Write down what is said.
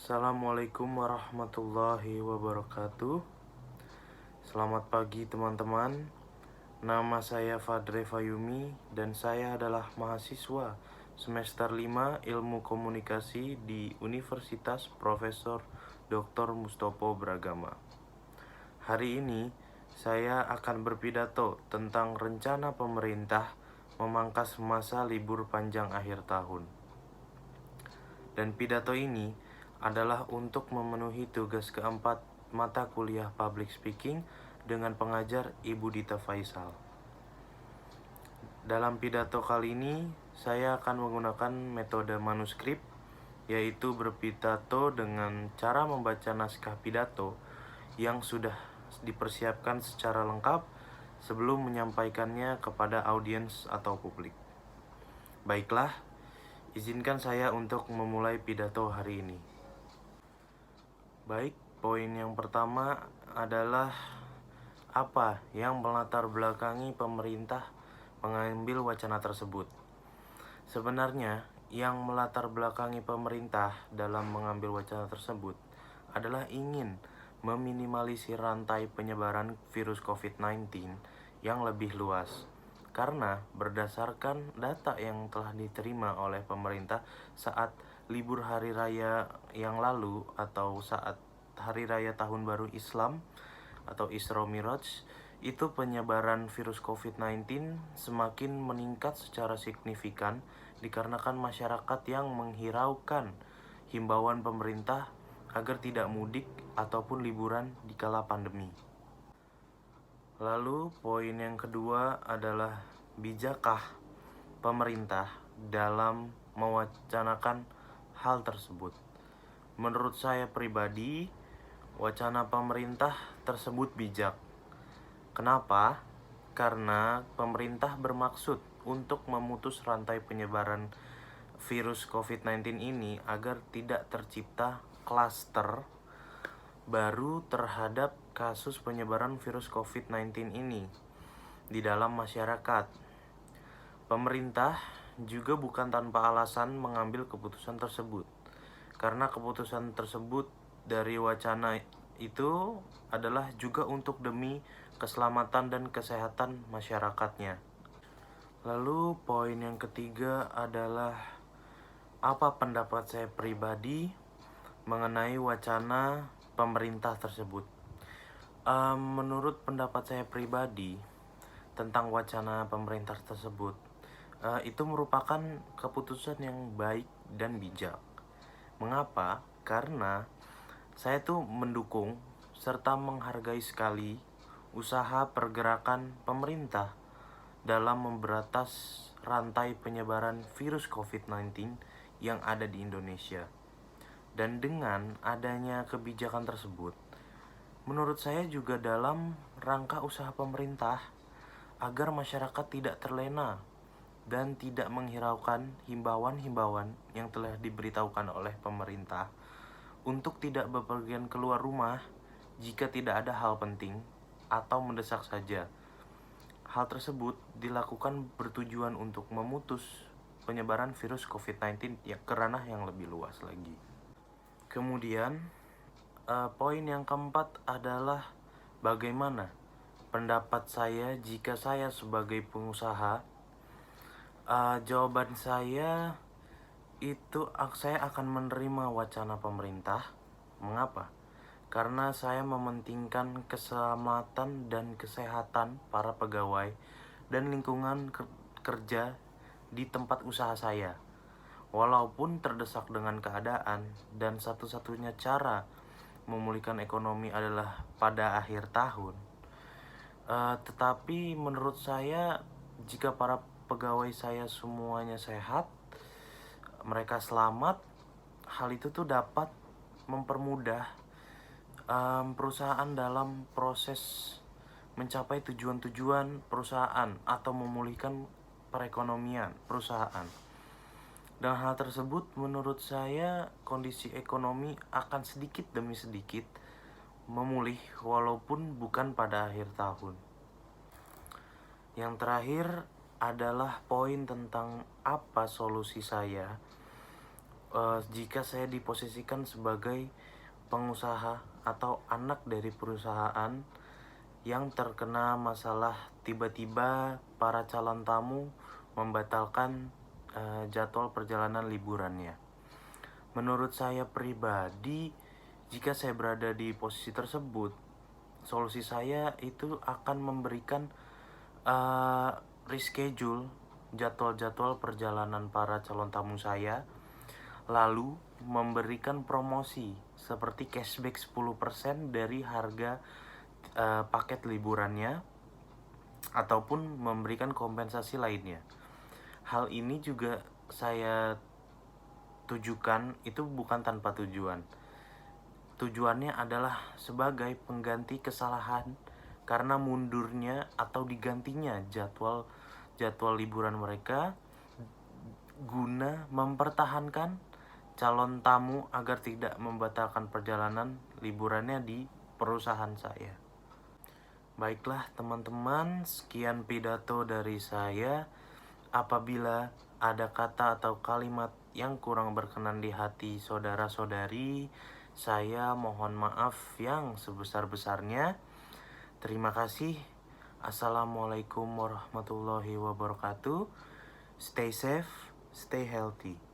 Assalamualaikum warahmatullahi wabarakatuh. Selamat pagi teman-teman. Nama saya Fadre Fayumi dan saya adalah mahasiswa semester 5 Ilmu Komunikasi di Universitas Profesor Dr. Mustopo Bragama. Hari ini saya akan berpidato tentang rencana pemerintah memangkas masa libur panjang akhir tahun. Dan pidato ini adalah untuk memenuhi tugas keempat mata kuliah Public Speaking dengan pengajar Ibu Dita Faisal. Dalam pidato kali ini, saya akan menggunakan metode manuskrip, yaitu berpidato dengan cara membaca naskah pidato yang sudah dipersiapkan secara lengkap sebelum menyampaikannya kepada audiens atau publik. Baiklah, izinkan saya untuk memulai pidato hari ini. Baik, poin yang pertama adalah apa yang melatar belakangi pemerintah mengambil wacana tersebut. Sebenarnya, yang melatar belakangi pemerintah dalam mengambil wacana tersebut adalah ingin meminimalisir rantai penyebaran virus COVID-19 yang lebih luas. Karena berdasarkan data yang telah diterima oleh pemerintah saat libur hari raya yang lalu atau saat hari raya tahun baru Islam atau Isra Miraj, itu penyebaran virus COVID-19 semakin meningkat secara signifikan dikarenakan masyarakat yang menghiraukan himbauan pemerintah agar tidak mudik ataupun liburan di kala pandemi. Lalu poin yang kedua adalah bijakkah pemerintah dalam mewacanakan hal tersebut. Menurut saya pribadi, wacana pemerintah tersebut bijak. Kenapa? Karena pemerintah bermaksud untuk memutus rantai penyebaran virus COVID-19 ini agar tidak tercipta klaster baru terhadap kasus penyebaran virus COVID-19 ini di dalam masyarakat. Pemerintah juga bukan tanpa alasan mengambil keputusan tersebut, karena keputusan tersebut dari wacana itu adalah juga untuk demi keselamatan dan kesehatan masyarakatnya. Lalu poin yang ketiga adalah apa pendapat saya pribadi mengenai wacana pemerintah tersebut. Menurut pendapat saya pribadi tentang wacana pemerintah tersebut, itu merupakan keputusan yang baik dan bijak. Mengapa? Karena saya tuh mendukung serta menghargai sekali usaha pergerakan pemerintah dalam memberantas rantai penyebaran virus COVID-19 yang ada di Indonesia. Dan dengan adanya kebijakan tersebut, menurut saya juga dalam rangka usaha pemerintah agar masyarakat tidak terlena dan tidak menghiraukan himbauan-himbauan yang telah diberitahukan oleh pemerintah untuk tidak bepergian keluar rumah jika tidak ada hal penting atau mendesak saja. Hal tersebut dilakukan bertujuan untuk memutus penyebaran virus COVID-19 ke ranah yang lebih luas lagi. Kemudian, poin yang keempat adalah bagaimana pendapat saya jika saya sebagai pengusaha. Jawaban saya itu saya akan menerima wacana pemerintah. Mengapa? Karena saya mementingkan keselamatan dan kesehatan para pegawai dan lingkungan kerja di tempat usaha saya. Walaupun terdesak dengan keadaan dan satu-satunya cara memulihkan ekonomi adalah pada akhir tahun, tetapi menurut saya jika para pegawai saya semuanya sehat, mereka selamat, hal itu tuh dapat mempermudah perusahaan dalam proses mencapai tujuan-tujuan perusahaan atau memulihkan perekonomian perusahaan. Dan hal tersebut menurut saya kondisi ekonomi akan sedikit demi sedikit memulih walaupun bukan pada akhir tahun. Yang terakhir adalah poin tentang apa solusi saya jika saya diposisikan sebagai pengusaha atau anak dari perusahaan yang terkena masalah tiba-tiba para calon tamu membatalkan jadwal perjalanan liburannya. Menurut saya pribadi, jika saya berada di posisi tersebut, solusi saya itu akan memberikan reschedule jadwal-jadwal perjalanan para calon tamu saya, lalu memberikan promosi seperti cashback 10% dari harga paket liburannya, ataupun memberikan kompensasi lainnya. Hal ini juga saya tujukan itu bukan tanpa tujuan. Tujuannya adalah sebagai pengganti kesalahan karena mundurnya atau digantinya jadwal liburan mereka, guna mempertahankan calon tamu agar tidak membatalkan perjalanan liburannya di perusahaan saya. Baiklah teman-teman, sekian pidato dari saya. Apabila ada kata atau kalimat yang kurang berkenan di hati saudara-saudari, saya mohon maaf yang sebesar-besarnya. Terima kasih. Assalamualaikum warahmatullahi wabarakatuh. Stay safe, stay healthy.